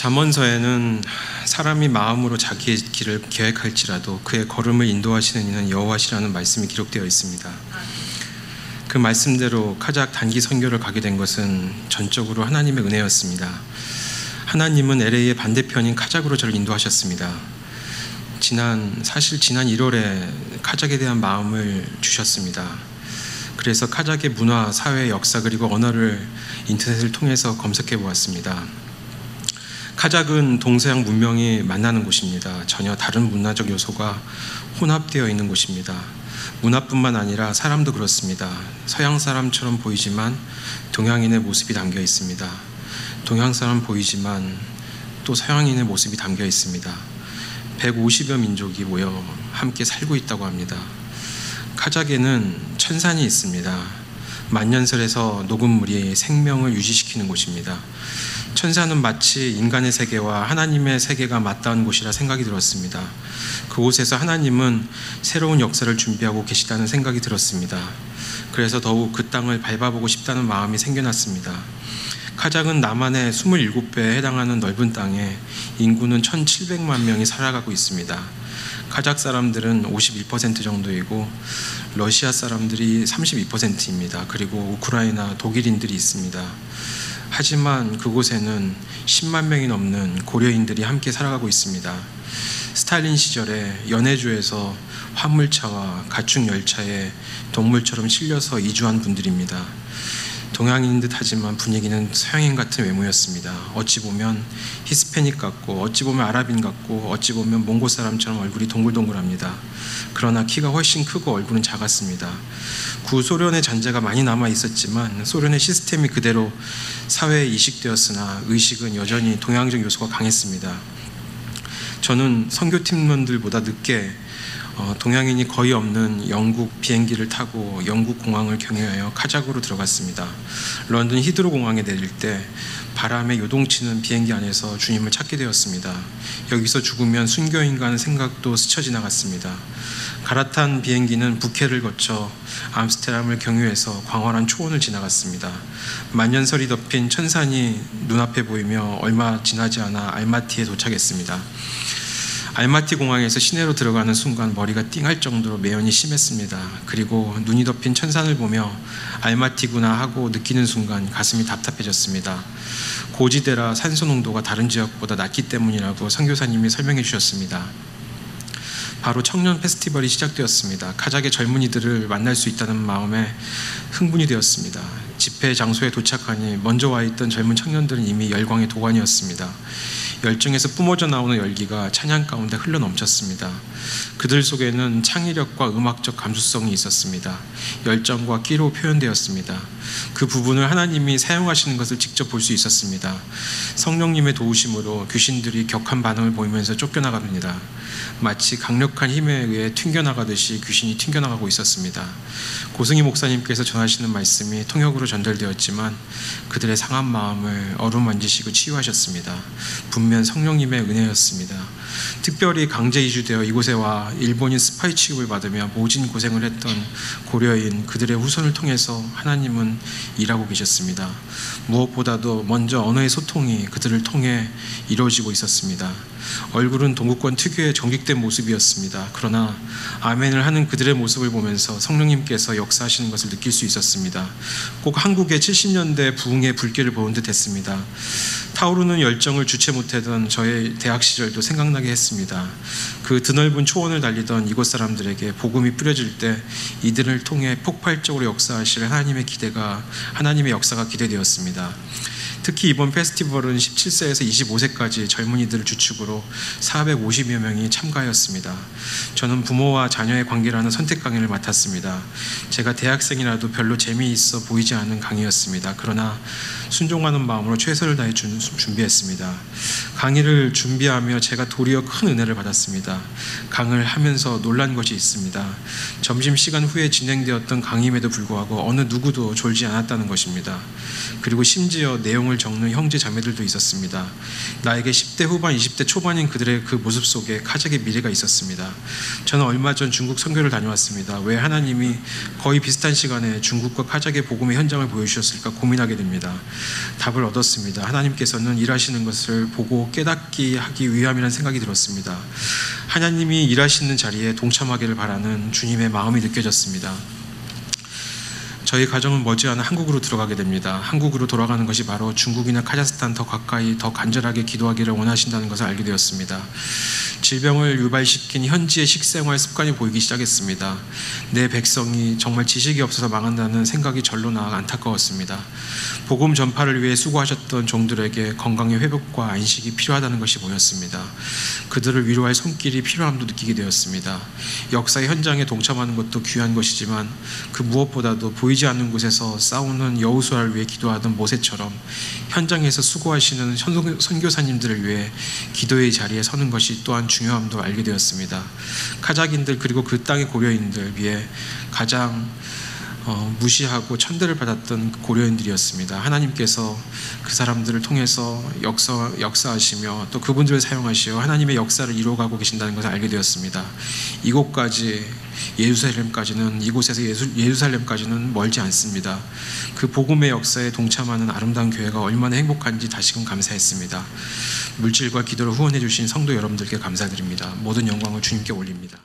잠언서에는 사람이 마음으로 자기의 길을 계획할지라도 그의 걸음을 인도하시는 이는 여호와시라는 말씀이 기록되어 있습니다. 그 말씀대로 카작 단기 선교를 가게 된 것은 전적으로 하나님의 은혜였습니다. 하나님은 LA의 반대편인 카작으로 저를 인도하셨습니다. 사실 지난 1월에 카작에 대한 마음을 주셨습니다. 그래서 카작의 문화, 사회, 역사 그리고 언어를 인터넷을 통해서 검색해 보았습니다. 카작은 동서양 문명이 만나는 곳입니다. 전혀 다른 문화적 요소가 혼합되어 있는 곳입니다. 문화뿐만 아니라 사람도 그렇습니다. 서양 사람처럼 보이지만 동양인의 모습이 담겨 있습니다. 동양 사람 보이지만 또 서양인의 모습이 담겨 있습니다. 150여 민족이 모여 함께 살고 있다고 합니다. 카작에는 천산이 있습니다. 만년설에서 녹은 물이 생명을 유지시키는 곳입니다. 천산은 마치 인간의 세계와 하나님의 세계가 맞닿은 곳이라 생각이 들었습니다. 그곳에서 하나님은 새로운 역사를 준비하고 계시다는 생각이 들었습니다. 그래서 더욱 그 땅을 밟아보고 싶다는 마음이 생겨났습니다. 카작은 남한의 27배에 해당하는 넓은 땅에 인구는 1,700만 명이 살아가고 있습니다. 카작 사람들은 51% 정도이고 러시아 사람들이 32%입니다. 그리고 우크라이나, 독일인들이 있습니다. 하지만 그곳에는 10만 명이 넘는 고려인들이 함께 살아가고 있습니다. 스탈린 시절에 연해주에서 화물차와 가축 열차에 동물처럼 실려서 이주한 분들입니다. 동양인인 듯 하지만 분위기는 서양인 같은 외모였습니다. 어찌 보면 히스패닉 같고 어찌 보면 아랍인 같고 어찌 보면 몽고 사람처럼 얼굴이 동글동글합니다. 그러나 키가 훨씬 크고 얼굴은 작았습니다. 구소련의 잔재가 많이 남아 있었지만 소련의 시스템이 그대로 사회에 이식되었으나 의식은 여전히 동양적 요소가 강했습니다. 저는 선교팀원들보다 늦게 동양인이 거의 없는 영국 비행기를 타고 영국 공항을 경유하여 카작으로 들어갔습니다. 런던 히드로 공항에 내릴 때 바람에 요동치는 비행기 안에서 주님을 찾게 되었습니다. 여기서 죽으면 순교인가 하는 생각도 스쳐 지나갔습니다. 갈아탄 비행기는 부케를 거쳐 암스테르담을 경유해서 광활한 초원을 지나갔습니다. 만년설이 덮인 천산이 눈앞에 보이며 얼마 지나지 않아 알마티에 도착했습니다. 알마티 공항에서 시내로 들어가는 순간 머리가 띵할 정도로 매연이 심했습니다. 그리고 눈이 덮인 천산을 보며 알마티구나 하고 느끼는 순간 가슴이 답답해졌습니다. 고지대라 산소 농도가 다른 지역보다 낮기 때문이라고 선교사님이 설명해 주셨습니다. 바로 청년 페스티벌이 시작되었습니다. 카작의 젊은이들을 만날 수 있다는 마음에 흥분이 되었습니다. 집회 장소에 도착하니 먼저 와 있던 젊은 청년들은 이미 열광의 도가니였습니다. 열정에서 뿜어져 나오는 열기가 찬양 가운데 흘러넘쳤습니다. 그들 속에는 창의력과 음악적 감수성이 있었습니다. 열정과 끼로 표현되었습니다. 그 부분을 하나님이 사용하시는 것을 직접 볼 수 있었습니다. 성령님의 도우심으로 귀신들이 격한 반응을 보이면서 쫓겨나갑니다. 마치 강력한 힘에 의해 튕겨나가듯이 귀신이 튕겨나가고 있었습니다. 고승희 목사님께서 전하시는 말씀이 통역으로 전달되었지만 그들의 상한 마음을 어루만지시고 치유하셨습니다. 분명 성령님의 은혜였습니다. 특별히 강제 이주되어 이곳에 와 일본인 스파이 취급을 받으며 모진 고생을 했던 고려인 그들의 후손을 통해서 하나님은 일하고 계셨습니다. 무엇보다도 먼저 언어의 소통이 그들을 통해 이루어지고 있었습니다. 얼굴은 동구권 특유의 정직된 모습이었습니다. 그러나 아멘을 하는 그들의 모습을 보면서 성령님께서 역사하시는 것을 느낄 수 있었습니다. 꼭 한국의 70년대 부흥의 불길을 보는 듯 했습니다. 타오르는 열정을 주체 못하던 저의 대학 시절도 생각나게 했습니다. 그 드넓은 초원을 달리던 이곳 사람들에게 복음이 뿌려질 때 이들을 통해 폭발적으로 역사하실 하나님의 역사가 기대되었습니다. 특히 이번 페스티벌은 17세에서 25세까지 젊은이들을 주축으로 450여 명이 참가하였습니다. 저는 부모와 자녀의 관계라는 선택 강의를 맡았습니다. 제가 대학생이라도 별로 재미있어 보이지 않은 강의였습니다. 그러나 순종하는 마음으로 최선을 다해 준비했습니다. 강의를 준비하며 제가 도리어 큰 은혜를 받았습니다. 강의를 하면서 놀란 것이 있습니다. 점심시간 후에 진행되었던 강의임에도 불구하고 어느 누구도 졸지 않았다는 것입니다. 그리고 심지어 내용을 적는 형제 자매들도 있었습니다. 나에게 10대 후반, 20대 초반인 그들의 그 모습 속에 카작의 미래가 있었습니다. 저는 얼마 전 중국 선교를 다녀왔습니다. 왜 하나님이 거의 비슷한 시간에 중국과 카작의 복음의 현장을 보여주셨을까 고민하게 됩니다. 답을 얻었습니다. 하나님께서는 일하시는 것을 보고 깨닫게 하기 위함이라는 생각이 들었습니다. 하나님이 일하시는 자리에 동참하기를 바라는 주님의 마음이 느껴졌습니다. 저희 가정은 머지않아 한국으로 들어가게 됩니다. 한국으로 돌아가는 것이 바로 중국이나 카자흐스탄 더 가까이 더 간절하게 기도하기를 원하신다는 것을 알게 되었습니다. 질병을 유발시킨 현지의 식생활 습관이 보이기 시작했습니다. 내 백성이 정말 지식이 없어서 망한다는 생각이 절로 나아 안타까웠습니다. 복음 전파를 위해 수고하셨던 종들에게 건강의 회복과 안식이 필요하다는 것이 보였습니다. 그들을 위로할 손길이 필요함도 느끼게 되었습니다. 역사의 현장에 동참하는 것도 귀한 것이지만 그 무엇보다도 보이지 않는 곳에서 싸우는 여호수아를 위해 기도하던 모세처럼 현장에서 수고하시는 선교사님들을 위해 기도의 자리에 서는 것이 또한 중요함도 알게 되었습니다. 카자흐인들 그리고 그 땅의 고려인들 위해 가장 무시하고 천대를 받았던 고려인들이었습니다. 하나님께서 그 사람들을 통해서 역사하시며 또 그분들을 사용하시어 하나님의 역사를 이루어가고 계신다는 것을 알게 되었습니다. 이곳에서 예루살렘까지는 멀지 않습니다. 그 복음의 역사에 동참하는 아름다운 교회가 얼마나 행복한지 다시금 감사했습니다. 물질과 기도를 후원해 주신 성도 여러분들께 감사드립니다. 모든 영광을 주님께 올립니다.